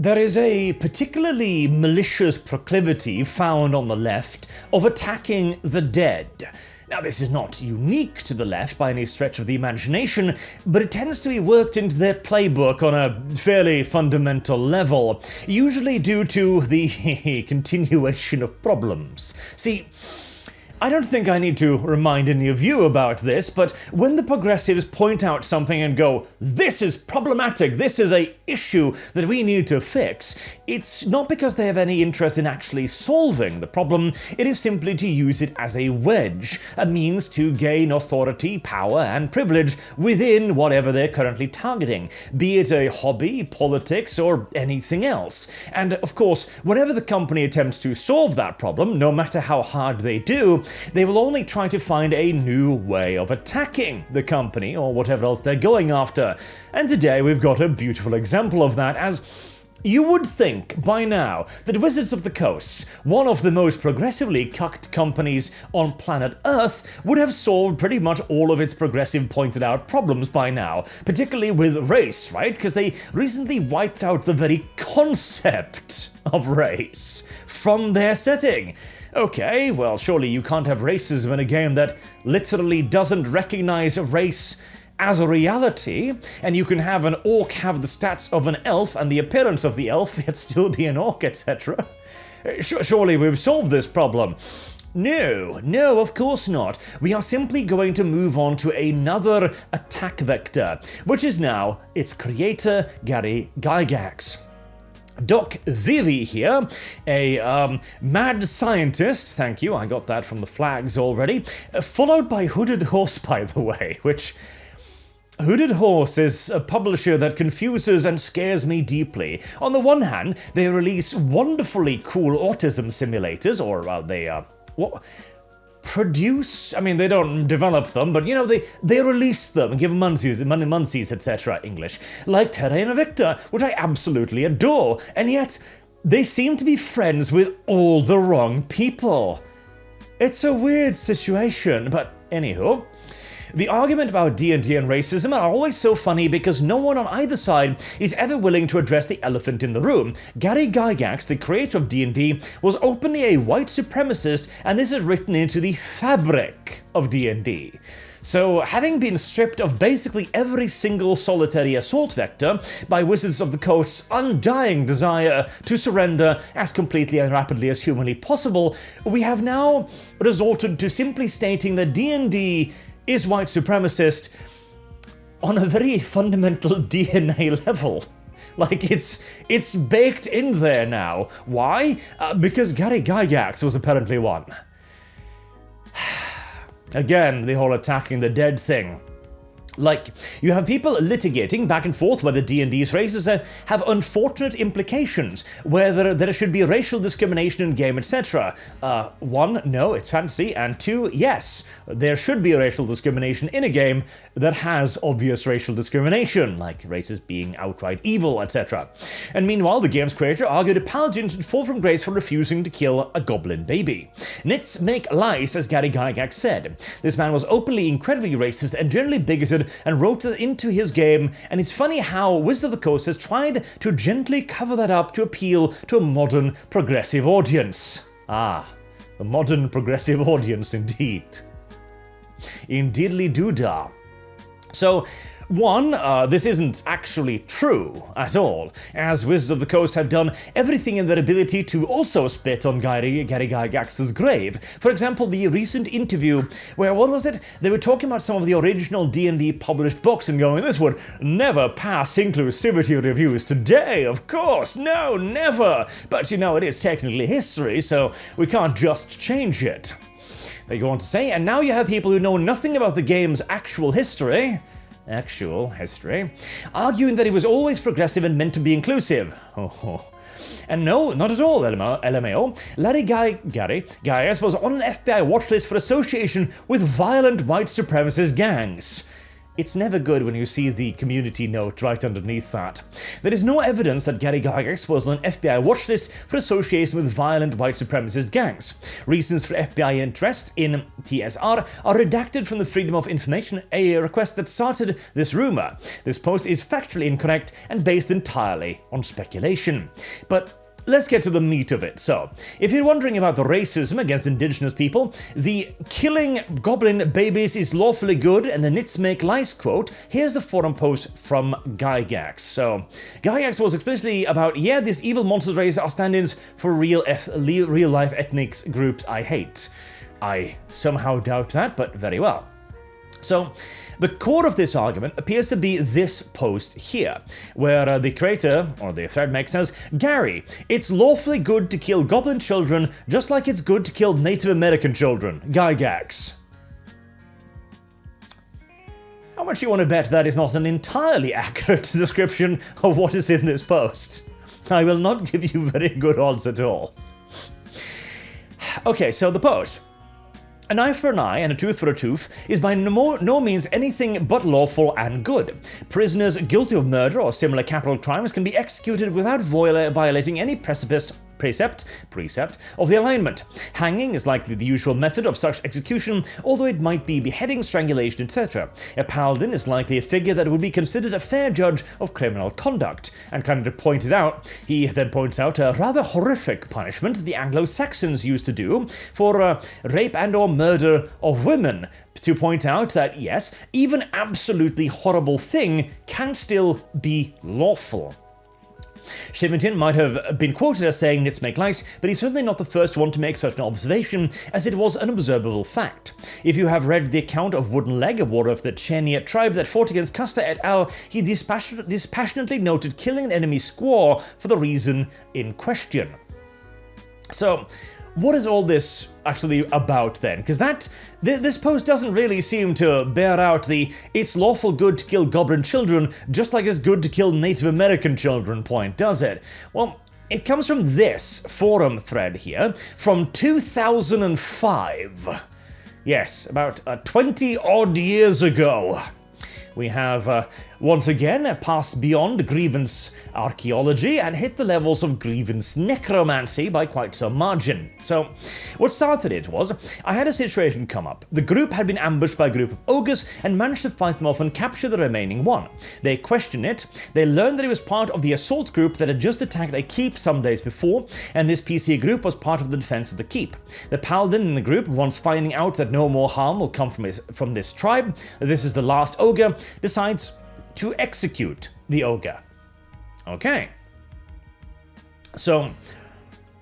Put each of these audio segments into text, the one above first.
There is a particularly malicious proclivity found on the left of attacking the dead. Now, this is not unique to the left by any stretch of the imagination, but it tends to be worked into their playbook on a fairly fundamental level, usually due to the continuation of problems. See, I don't think I need to remind any of you about this, but when the progressives point out something and go, "This is problematic, this is a issue that we need to fix," it's not because they have any interest in actually solving the problem, it is simply to use it as a wedge, a means to gain authority, power, and privilege within whatever they're currently targeting, be it a hobby, politics, or anything else. And of course, whenever the company attempts to solve that problem, no matter how hard they do, they will only try to find a new way of attacking the company or whatever else they're going after. And today we've got a beautiful example of that, as you would think by now that Wizards of the Coast, one of the most progressively cucked companies on planet Earth, would have solved pretty much all of its progressive pointed out problems by now, particularly with race, right? Because they recently wiped out the very concept of race from their setting. Okay, well, surely you can't have racism in a game that literally doesn't recognize race as a reality, and you can have an orc have the stats of an elf and the appearance of the elf, yet still be an orc, etc. Surely we've solved this problem. No, of course not. We are simply going to move on to another attack vector, which is now its creator, Gary Gygax. Doc Vivi here, a mad scientist, thank you, I got that from the flags already, followed by Hooded Horse, by the way, which... Hooded Horse is a publisher that confuses and scares me deeply. On the one hand, they release wonderfully cool autism simulators, or produce? I mean, they don't develop them, but, you know, they release them and give them munsies, etc., English, like Terra Invicta, which I absolutely adore, and yet they seem to be friends with all the wrong people. It's a weird situation, but anywho. The argument about D&D and racism are always so funny because no one on either side is ever willing to address the elephant in the room. Gary Gygax, the creator of D&D, was openly a white supremacist, and this is written into the fabric of D&D. So, having been stripped of basically every single solitary assault vector by Wizards of the Coast's undying desire to surrender as completely and rapidly as humanly possible, we have now resorted to simply stating that D&D is white supremacist on a very fundamental DNA level. Like, it's baked in there now. Why? Because Gary Gygax was apparently one. Again, the whole attacking the dead thing. Like, you have people litigating back and forth whether D&D's races have unfortunate implications, whether there should be racial discrimination in game, etc. One, no, it's fantasy, and two, yes, there should be racial discrimination in a game that has obvious racial discrimination, like races being outright evil, etc. And meanwhile, the game's creator argued a paladin should fall from grace for refusing to kill a goblin baby. Nits make lies, as Gary Gygax said. This man was openly incredibly racist and generally bigoted and wrote that into his game, and it's funny how Wizards of the Coast has tried to gently cover that up to appeal to a modern progressive audience. Ah, a modern progressive audience indeed. Indeedly doodah. So, one, this isn't actually true at all, as Wizards of the Coast have done everything in their ability to also spit on Gary Gygax's grave. For example, the recent interview where, what was it? They were talking about some of the original D&D published books and going, this would never pass inclusivity reviews today, of course, no, never. But you know, it is technically history, so we can't just change it. They go on to say, and now you have people who know nothing about the game's actual history, arguing that it was always progressive and meant to be inclusive. And no, not at all, LMAO. Gary was on an FBI watch list for association with violent white supremacist gangs. It's never good when you see the community note right underneath that. There is no evidence that Gary Gygax was on an FBI watch list for association with violent white supremacist gangs. Reasons for FBI interest in TSR are redacted from the Freedom of Information, a request that started this rumor. This post is factually incorrect and based entirely on speculation. But let's get to the meat of it. So, if you're wondering about the racism against indigenous people, the killing goblin babies is lawfully good and the nits make lice quote, here's the forum post from Gygax. So, Gygax was explicitly about, yeah, these evil monsters race are stand-ins for real-life ethnic groups I hate. I somehow doubt that, but very well. So, the core of this argument appears to be this post here, where the creator, or the thread maker, says, Gary, it's lawfully good to kill goblin children just like it's good to kill Native American children. Gygax. How much you want to bet that is not an entirely accurate description of what is in this post? I will not give you very good odds at all. Okay, so the post. An eye for an eye and a tooth for a tooth is by no means anything but lawful and good. Prisoners guilty of murder or similar capital crimes can be executed without violating any precept of the alignment. Hanging is likely the usual method of such execution, although it might be beheading, strangulation, etc. A paladin is likely a figure that would be considered a fair judge of criminal conduct. And he then points out a rather horrific punishment the Anglo-Saxons used to do for rape and or murder of women, to point out that yes, even absolutely horrible thing can still be lawful. Shivington might have been quoted as saying nits make lice, but he's certainly not the first one to make such an observation, as it was an observable fact. If you have read the account of Wooden Leg, a warrior of the Cheniot tribe that fought against Custer et al., he dispassionately noted killing an enemy squaw for the reason in question. So, what is all this actually about then? Because this post doesn't really seem to bear out the it's lawful good to kill goblin children just like it's good to kill Native American children point, does it? Well, it comes from this forum thread here from 2005. Yes, about 20 odd years ago. We have, once again, passed beyond grievance archaeology and hit the levels of grievance necromancy by quite some margin. So, what started it was, I had a situation come up. The group had been ambushed by a group of ogres and managed to fight them off and capture the remaining one. They questioned it, they learned that it was part of the assault group that had just attacked a keep some days before, and this PC group was part of the defense of the keep. The paladin in the group, once finding out that no more harm will come from this tribe, that this is the last ogre, decides to execute the ogre. Okay. So,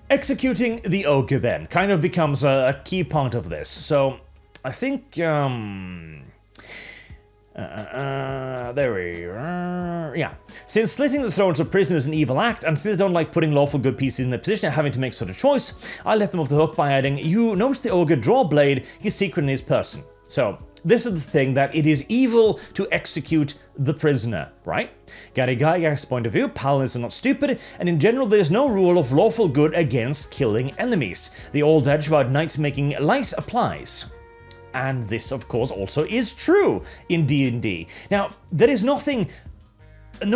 executing the ogre then kind of becomes a key part of this. So, I think, there we are. Yeah. Since slitting the throats of prisoners is an evil act, and since I don't like putting lawful good pieces in the position of having to make such a choice, I let them off the hook by adding, you notice the ogre draw a blade, he's secretly his person. So, this is the thing, that it is evil to execute the prisoner, right? Gary Gygax's point of view, paladins are not stupid, and in general there is no rule of lawful good against killing enemies. The old adage about knights making lice applies. And this, of course, also is true in D&D. Now, there is no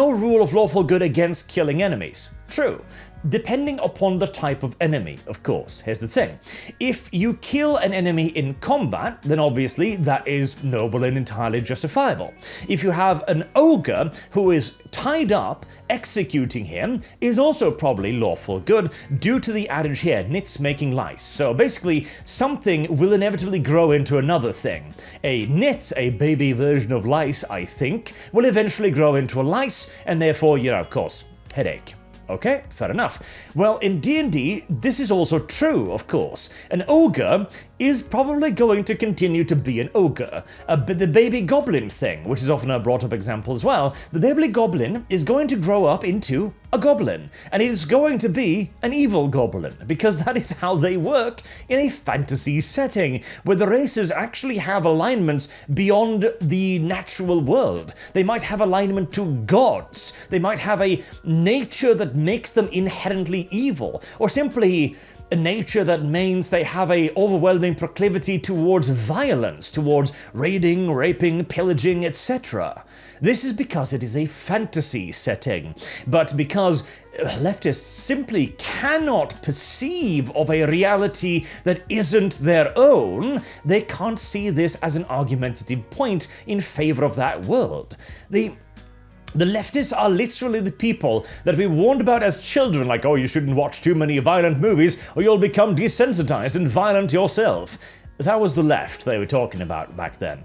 rule of lawful good against killing enemies. True. Depending upon the type of enemy, of course. Here's the thing. If you kill an enemy in combat, then obviously that is noble and entirely justifiable. If you have an ogre who is tied up, executing him is also probably lawful good due to the adage here, nits making lice. So basically, something will inevitably grow into another thing. A nit, a baby version of lice, I think, will eventually grow into a lice, and therefore, of course, headache. Okay, fair enough. Well, in D&D, this is also true, of course. An ogre is probably going to continue to be an ogre. But the baby goblin thing, which is often a brought up example as well, the baby goblin is going to grow up into a goblin, and it is going to be an evil goblin, because that is how they work in a fantasy setting, where the races actually have alignments beyond the natural world. They might have alignment to gods, they might have a nature that makes them inherently evil, or simply a nature that means they have a overwhelming proclivity towards violence, towards raiding, raping, pillaging, etc. This is because it is a fantasy setting, but because leftists simply cannot perceive of a reality that isn't their own, they can't see this as an argumentative point in favor of that world. The leftists are literally the people that we warned about as children, like, oh, you shouldn't watch too many violent movies or you'll become desensitized and violent yourself. That was the left they were talking about back then.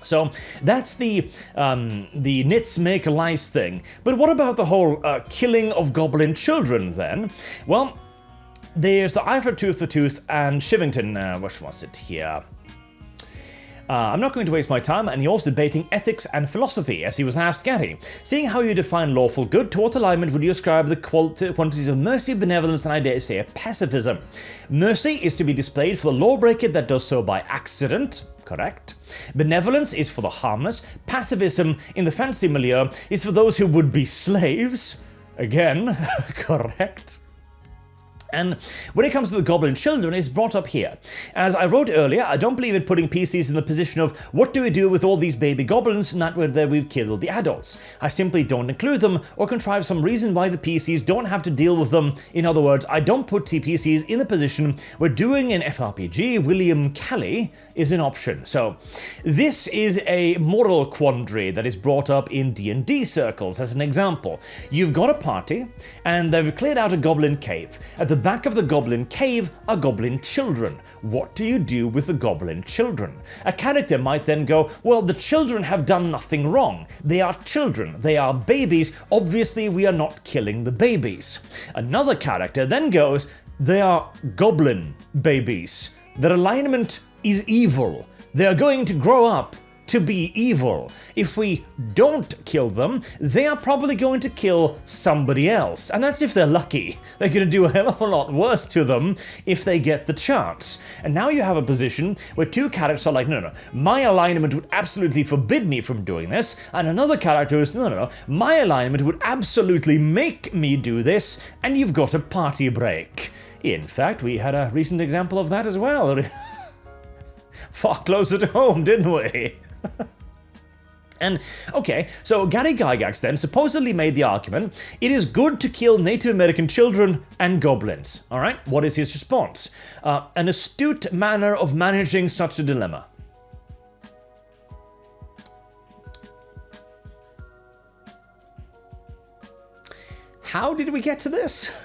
So that's the nits make lice thing. But what about the whole killing of goblin children then? Well, there's the Eye for Tooth and Shivington, which was it here? I'm not going to waste my time, and he was debating ethics and philosophy, as he was asked, Gary, seeing how you define lawful good, to what alignment would you ascribe the quantities of mercy, benevolence, and I dare say pacifism? Mercy is to be displayed for the lawbreaker that does so by accident, correct. Benevolence is for the harmless. Pacifism, in the fantasy milieu, is for those who would be slaves. Again, correct. And when it comes to the goblin children, it's brought up here. As I wrote earlier, I don't believe in putting PCs in the position of what do we do with all these baby goblins, not whether we've killed the adults. I simply don't include them or contrive some reason why the PCs don't have to deal with them. In other words, I don't put TPCs in the position where doing an FRPG, William Kelly, is an option. So this is a moral quandary that is brought up in D&D circles as an example. You've got a party and they've cleared out a goblin cave. At the back of the goblin cave are goblin children. What do you do with the goblin children? A character might then go, well, the children have done nothing wrong. They are children. They are babies. Obviously, we are not killing the babies. Another character then goes, they are goblin babies. Their alignment is evil. They are going to grow up to be evil. If we don't kill them, they are probably going to kill somebody else. And that's if they're lucky. They're going to do a hell of a lot worse to them if they get the chance. And now you have a position where two characters are like, no, my alignment would absolutely forbid me from doing this. And another character is, no, my alignment would absolutely make me do this. And you've got a party break. In fact, we had a recent example of that as well. Far closer to home, didn't we? And, okay, so Gary Gygax then supposedly made the argument, it is good to kill Native American children and goblins. Alright, what is his response? An astute manner of managing such a dilemma. How did we get to this?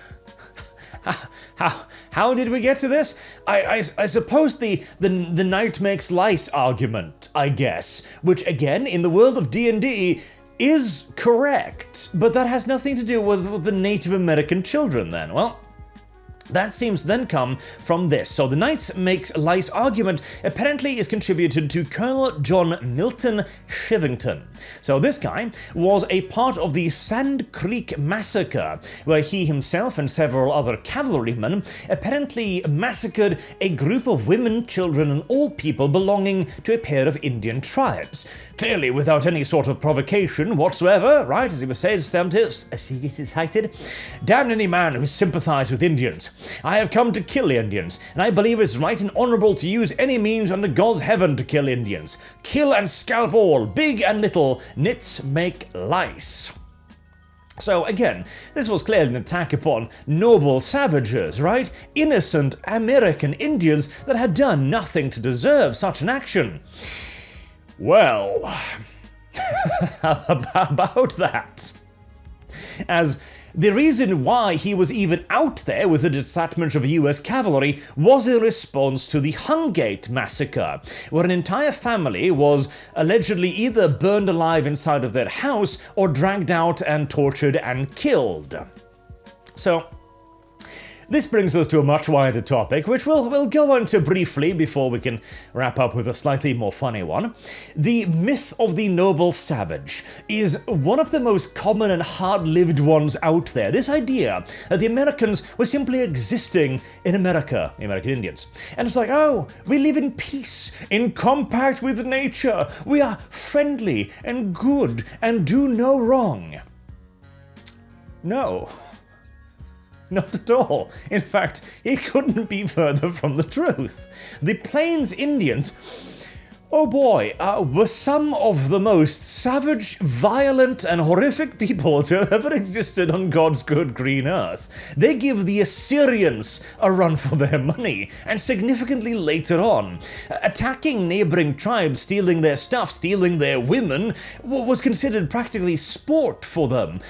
How did we get to this? I suppose the knight makes lice argument, I guess, which again, in the world of D&D, is correct, but that has nothing to do with the Native American children then. Well, that seems to then come from this. So the Knights Makes Lice argument apparently is contributed to Colonel John Milton Shivington. So this guy was a part of the Sand Creek Massacre, where he himself and several other cavalrymen apparently massacred a group of women, children, and old people belonging to a pair of Indian tribes. Clearly without any sort of provocation whatsoever, right, as he was cited, damn any man who sympathized with Indians. I have come to kill Indians, and I believe it's right and honorable to use any means under God's heaven to kill Indians. Kill and scalp all, big and little, nits make lice. So again, this was clearly an attack upon noble savages, right? Innocent American Indians that had done nothing to deserve such an action. Well, how about that? As the reason why he was even out there with a detachment of US cavalry was in response to the Hungate massacre, where an entire family was allegedly either burned alive inside of their house or dragged out and tortured and killed. So, this brings us to a much wider topic, which we'll go into briefly before we can wrap up with a slightly more funny one. The myth of the noble savage is one of the most common and hard-lived ones out there. This idea that the Americans were simply existing in America, the American Indians. And it's like, oh, we live in peace, in compact with nature. We are friendly and good and do no wrong. No. Not at all. In fact, it couldn't be further from the truth. The Plains Indians, oh boy, were some of the most savage, violent, and horrific people to have ever existed on God's good green earth. They give the Assyrians a run for their money, and significantly later on, attacking neighboring tribes, stealing their stuff, stealing their women, was considered practically sport for them.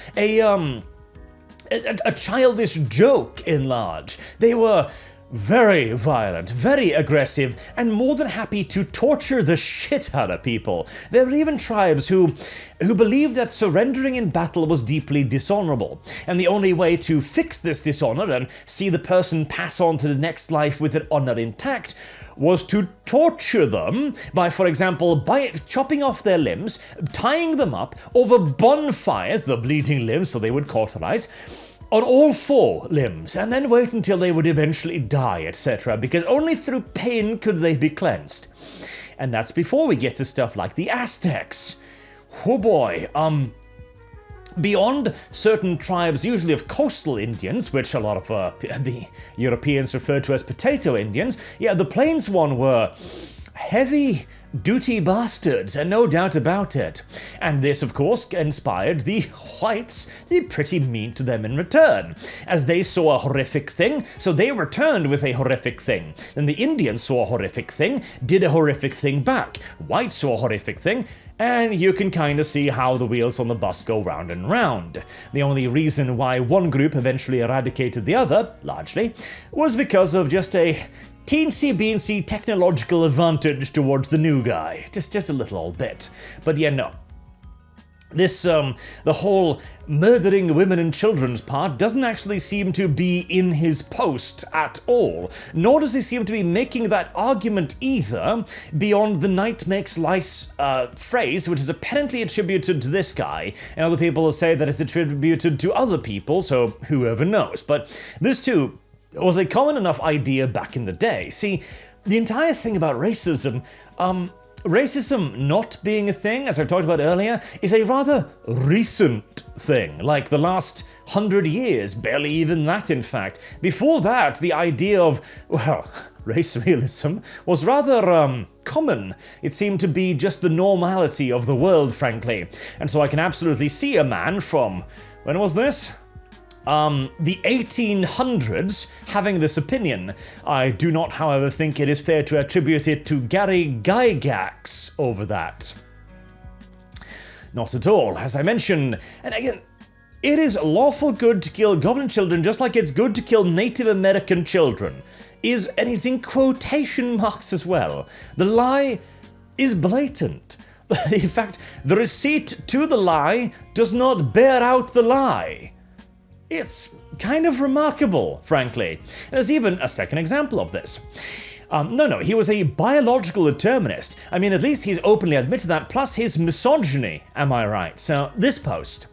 A childish joke in large. They were very violent, very aggressive, and more than happy to torture the shit out of people. There were even tribes who believed that surrendering in battle was deeply dishonorable, and the only way to fix this dishonor and see the person pass on to the next life with their honor intact was to torture them by, for example, by chopping off their limbs, tying them up over bonfires, the bleeding limbs, so they would cauterize, on all four limbs, and then wait until they would eventually die, etc., because only through pain could they be cleansed. And that's before we get to stuff like the Aztecs. Oh boy, beyond certain tribes, usually of coastal Indians, which a lot of the Europeans refer to as potato Indians, yeah, the Plains one were heavy duty bastards, and no doubt about it. And this, of course, inspired the whites to be pretty mean to them in return. As they saw a horrific thing, so they returned with a horrific thing. Then the Indians saw a horrific thing, did a horrific thing back. Whites saw a horrific thing, and you can kind of see how the wheels on the bus go round and round. The only reason why one group eventually eradicated the other, largely, was because of just a teensy-beensy technological advantage towards the new guy. Just a little old bit. But yeah, no. This, the whole murdering women and children's part doesn't actually seem to be in his post at all, nor does he seem to be making that argument either, beyond the night makes lice phrase, which is apparently attributed to this guy, and other people will say that it's attributed to other people, so whoever knows. But this too was a common enough idea back in the day. See, the entire thing about racism, racism not being a thing, as I talked about earlier, is a rather recent thing, like the last 100 years, barely even that in fact. Before that, the idea of, well, race realism was rather common. It seemed to be just the normality of the world, frankly. And so I can absolutely see a man from, when was this? The 1800s having this opinion. I do not, however, think it is fair to attribute it to Gary Gygax over that. Not at all. As I mentioned, and again, it is lawful good to kill goblin children just like it's good to kill Native American children. And it's in quotation marks as well. The lie is blatant. In fact, the receipt to the lie does not bear out the lie. It's kind of remarkable, frankly. There's even a second example of this. No, he was a biological determinist. I mean, at least he's openly admitted that, plus his misogyny, am I right? So, this post.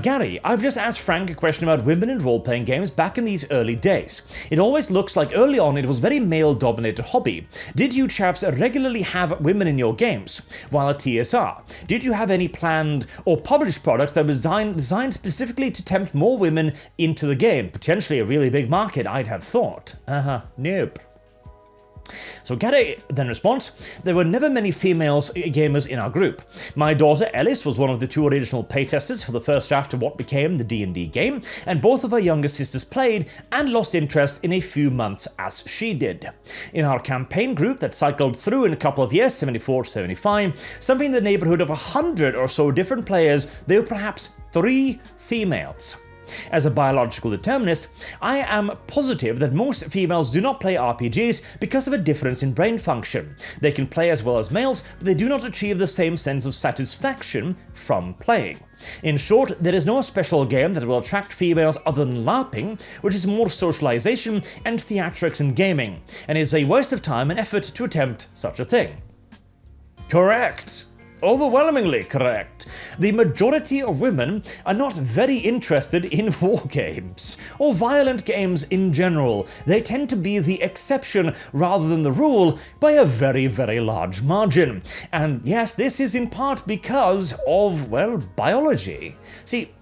Gary, I've just asked Frank a question about women in role-playing games back in these early days. It always looks like early on it was very male-dominated hobby. Did you chaps regularly have women in your games? While at TSR, did you have any planned or published products that was designed specifically to tempt more women into the game? Potentially a really big market, I'd have thought. Nope. So Gary then responds, there were never many females gamers in our group. My daughter Ellis was one of the two original playtesters for the first draft of what became the D&D game, and both of her younger sisters played and lost interest in a few months as she did. In our campaign group that cycled through in a couple of years, 74 to 75, something in the neighborhood of 100 or so different players, there were perhaps 3 females. As a biological determinist, I am positive that most females do not play RPGs because of a difference in brain function. They can play as well as males, but they do not achieve the same sense of satisfaction from playing. In short, there is no special game that will attract females other than LARPing, which is more socialization and theatrics and gaming, and is a waste of time and effort to attempt such a thing. Correct. Overwhelmingly correct. The majority of women are not very interested in war games, or violent games in general. They tend to be the exception rather than the rule by a very, very large margin. And yes, this is in part because of, well, biology. See,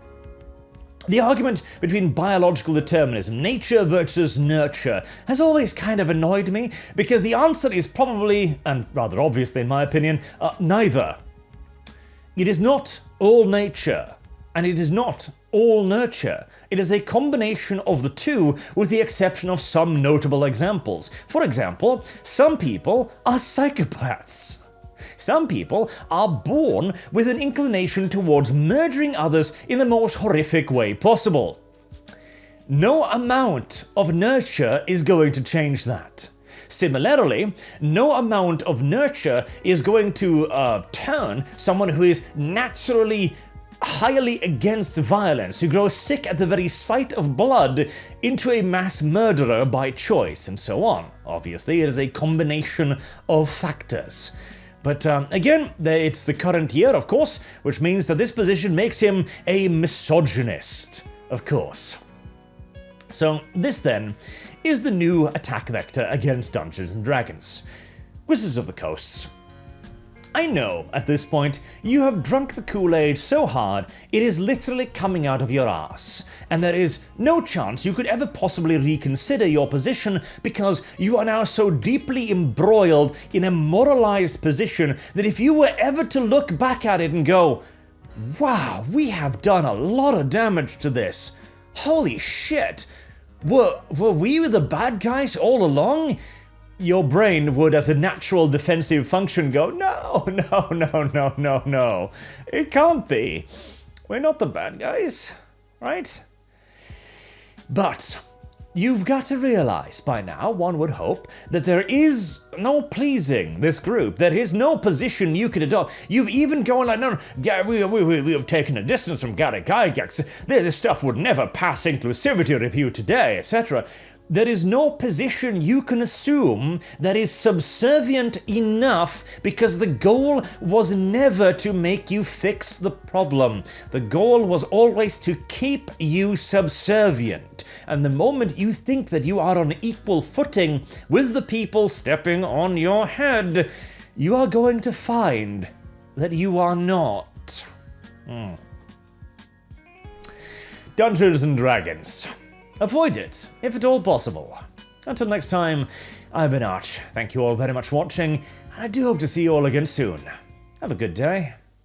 The argument between biological determinism, nature versus nurture, has always kind of annoyed me, because the answer is probably, and rather obviously in my opinion, neither. It is not all nature, and it is not all nurture. It is a combination of the two, with the exception of some notable examples. For example, some people are psychopaths. Some people are born with an inclination towards murdering others in the most horrific way possible. No amount of nurture is going to change that. Similarly, no amount of nurture is going to turn someone who is naturally highly against violence, who grows sick at the very sight of blood, into a mass murderer by choice, and so on. Obviously, it is a combination of factors. But again, it's the current year, of course, which means that this position makes him a misogynist, of course. So this then is the new attack vector against Dungeons & Dragons. Wizards of the Coasts. I know, at this point, you have drunk the Kool-Aid so hard it is literally coming out of your ass, and there is no chance you could ever possibly reconsider your position because you are now so deeply embroiled in a moralized position that if you were ever to look back at it and go, wow, we have done a lot of damage to this. Holy shit, were we the bad guys all along? Your brain would, as a natural defensive function, go, no, it can't be. We're not the bad guys, right? But you've got to realize by now, one would hope, that there is no pleasing this group. There is no position you could adopt. You've even gone like, no, we have taken a distance from Gary Gygax. This stuff would never pass inclusivity review today, etc. There is no position you can assume that is subservient enough, because the goal was never to make you fix the problem. The goal was always to keep you subservient. And the moment you think that you are on equal footing with the people stepping on your head, you are going to find that you are not. Dungeons & Dragons. Avoid it, if at all possible. Until next time, I've been Arch. Thank you all very much for watching, and I do hope to see you all again soon. Have a good day.